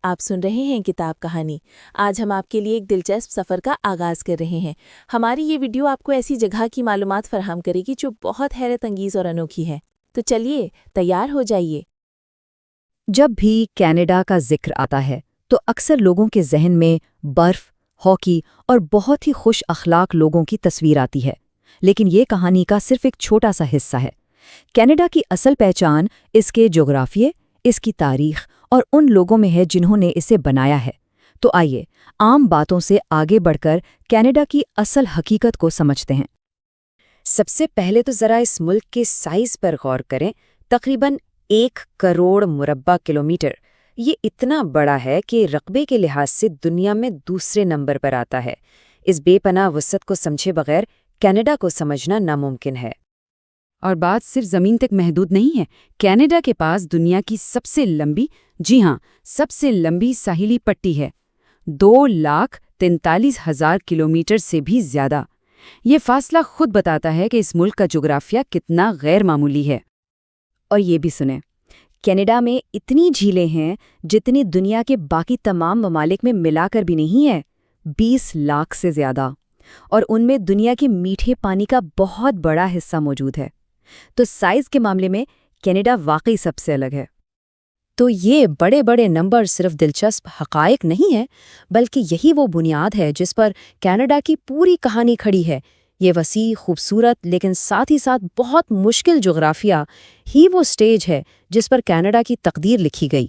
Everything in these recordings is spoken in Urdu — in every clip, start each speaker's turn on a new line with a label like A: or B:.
A: آپ سن رہے ہیں کتاب کہانی۔ آج ہم آپ کے لیے ایک دلچسپ سفر کا آغاز کر رہے ہیں۔ ہماری یہ ویڈیو آپ کو ایسی جگہ کی معلومات فراہم کرے گی جو بہت حیرت انگیز اور انوکھی ہے۔ تو چلیے تیار ہو جائیے۔
B: جب بھی کینیڈا کا ذکر آتا ہے تو اکثر لوگوں کے ذہن میں برف، ہاکی اور بہت ہی خوش اخلاق لوگوں کی تصویر آتی ہے، لیکن یہ کہانی کا صرف ایک چھوٹا سا حصہ ہے۔ کینیڈا کی اصل پہچان اس کے جغرافیے، اس کی تاریخ اور ان لوگوں میں ہے جنہوں نے اسے بنایا ہے۔ تو آئیے عام باتوں سے آگے بڑھ کر کینیڈا کی اصل حقیقت کو سمجھتے ہیں۔
C: سب سے پہلے تو ذرا اس ملک کے سائز پر غور کریں۔ تقریباً 1 کروڑ مربع کلومیٹر۔ یہ اتنا بڑا ہے کہ رقبے کے لحاظ سے دنیا میں دوسرے نمبر پر آتا ہے۔ اس بے پناہ وسعت کو سمجھے بغیر کینیڈا کو سمجھنا ناممکن ہے۔
D: اور بات صرف زمین تک محدود نہیں ہے۔ کینیڈا کے پاس دنیا کی سب سے لمبی، جی ہاں، سب سے لمبی ساحلی پٹی ہے، 2,43,000 کلومیٹر سے بھی زیادہ۔ یہ فاصلہ خود بتاتا ہے کہ اس ملک کا جغرافیہ کتنا غیر معمولی ہے۔
B: اور یہ بھی سنیں، کینیڈا میں اتنی جھیلیں ہیں جتنی دنیا کے باقی تمام ممالک میں ملا کر بھی نہیں ہے، 20 لاکھ سے زیادہ، اور ان میں دنیا کے میٹھے پانی کا بہت بڑا حصہ موجود ہے۔ تو سائز کے معاملے میں کینیڈا واقعی سب سے الگ ہے۔
C: تو یہ بڑے بڑے نمبر صرف دلچسپ حقائق نہیں ہیں، بلکہ یہی وہ بنیاد ہے جس پر کینیڈا کی پوری کہانی کھڑی ہے۔ یہ وسیع، خوبصورت لیکن ساتھ ہی ساتھ بہت مشکل جغرافیہ ہی وہ سٹیج ہے جس پر کینیڈا کی تقدیر لکھی گئی۔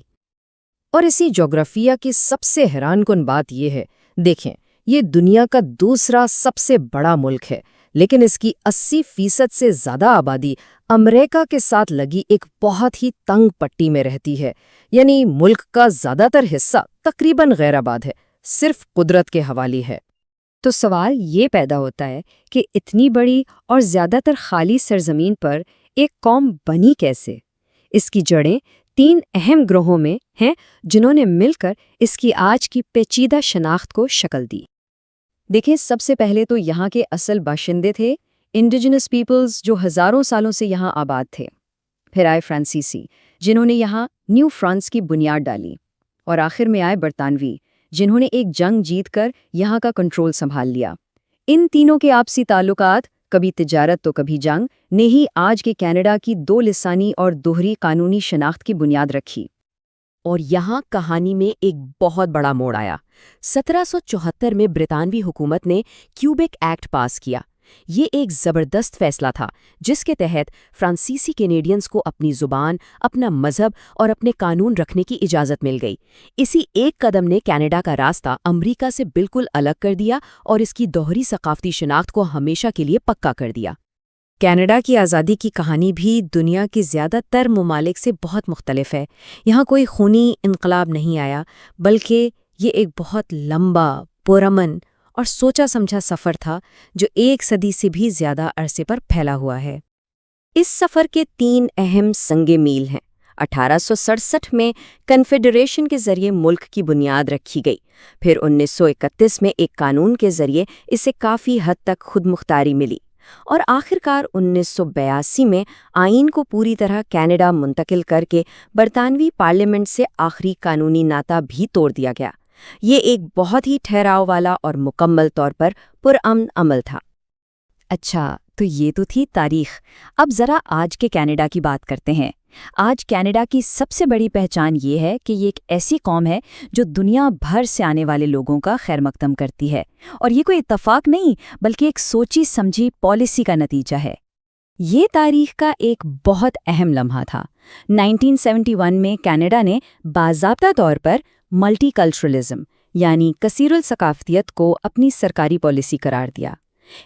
C: اور اسی جغرافیہ کی سب سے حیران کن بات یہ ہے، دیکھیں، یہ دنیا کا دوسرا سب سے بڑا ملک ہے، لیکن اس کی 80% سے زیادہ آبادی امریکہ کے ساتھ لگی ایک بہت ہی تنگ پٹی میں رہتی ہے۔ یعنی ملک کا زیادہ تر حصہ تقریباً غیر آباد ہے، صرف قدرت کے حوالے ہے۔
B: تو سوال یہ پیدا ہوتا ہے کہ اتنی بڑی اور زیادہ تر خالی سرزمین پر ایک قوم بنی کیسے؟ اس کی جڑیں 3 اہم گروہوں میں ہیں جنہوں نے مل کر اس کی آج کی پیچیدہ شناخت کو شکل دی۔ دیکھیں، سب سے پہلے تو یہاں کے اصل باشندے تھے انڈیجنس پیپلز، جو ہزاروں سالوں سے یہاں آباد تھے۔ پھر آئے فرانسیسی، جنہوں نے یہاں نیو فرانس کی بنیاد ڈالی، اور آخر میں آئے برطانوی، جنہوں نے ایک جنگ جیت کر یہاں کا کنٹرول سنبھال لیا۔ ان تینوں کے آپسی تعلقات، کبھی تجارت تو کبھی جنگ، نے ہی آج کے کینیڈا کی 2 لسانی اور دوہری قانونی شناخت کی بنیاد رکھی۔
C: اور یہاں کہانی میں ایک بہت بڑا موڑ آیا۔ 1774 میں برطانوی حکومت نے کیوبیک ایکٹ پاس کیا۔ یہ ایک زبردست فیصلہ تھا جس کے تحت فرانسیسی کینیڈینز کو اپنی زبان، اپنا مذہب اور اپنے قانون رکھنے کی اجازت مل گئی۔ اسی ایک قدم نے کینیڈا کا راستہ امریکہ سے بالکل الگ کر دیا اور اس کی دوہری ثقافتی شناخت کو ہمیشہ کے لیے پکا کر دیا۔ کینیڈا کی آزادی کی کہانی بھی دنیا کے زیادہ تر ممالک سے بہت مختلف ہے۔ یہاں کوئی خونی انقلاب نہیں آیا، بلکہ یہ ایک بہت لمبا، پرامن اور سوچا سمجھا سفر تھا جو 1 صدی سے بھی زیادہ عرصے پر پھیلا ہوا ہے۔ اس سفر کے 3 اہم سنگ میل ہیں۔ 1867 میں کنفیڈریشن کے ذریعے ملک کی بنیاد رکھی گئی۔ پھر 1931 میں ایک قانون کے ذریعے اسے کافی حد تک خود مختاری ملی، اور آخرکار 1982 میں آئین کو پوری طرح کینیڈا منتقل کر کے برطانوی پارلیمنٹ سے آخری قانونی ناطہ بھی توڑ دیا گیا۔ یہ ایک بہت ہی ٹھہراؤ والا اور مکمل طور پر پرامن عمل تھا۔
B: اچھا، تو یہ تو تھی تاریخ۔ اب ذرا آج کے کینیڈا کی بات کرتے ہیں۔ آج کینیڈا کی سب سے بڑی پہچان یہ ہے کہ یہ ایک ایسی قوم ہے جو دنیا بھر سے آنے والے لوگوں کا خیر مقدم کرتی ہے، اور یہ کوئی اتفاق نہیں بلکہ ایک سوچی سمجھی پالیسی کا نتیجہ ہے۔ یہ تاریخ کا ایک بہت اہم لمحہ تھا۔ 1971 میں کینیڈا نے باضابطہ طور پر ملٹی کلچرلزم یعنی کثیر الثقافتیت کو اپنی سرکاری پالیسی قرار دیا۔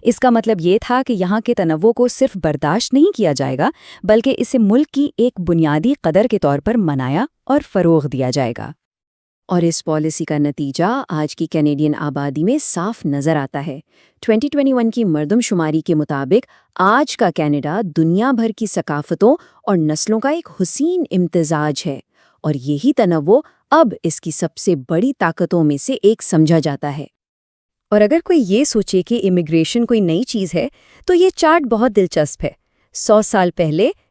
B: اس کا مطلب یہ تھا کہ یہاں کے تنوع کو صرف برداشت نہیں کیا جائے گا، بلکہ اسے ملک کی ایک بنیادی قدر کے طور پر منایا اور فروغ دیا جائے گا۔
C: اور اس پالیسی کا نتیجہ آج کی کینیڈین آبادی میں صاف نظر آتا ہے۔ 2021 کی مردم شماری کے مطابق آج کا کینیڈا دنیا بھر کی ثقافتوں اور نسلوں کا ایک حسین امتزاج ہے، اور یہی تنوع اب اس کی سب سے بڑی طاقتوں میں سے ایک سمجھا جاتا ہے۔
B: اور اگر کوئی یہ سوچے کہ امیگریشن کوئی نئی چیز ہے تو یہ چارٹ بہت دلچسپ ہے۔ 100 سال پہلے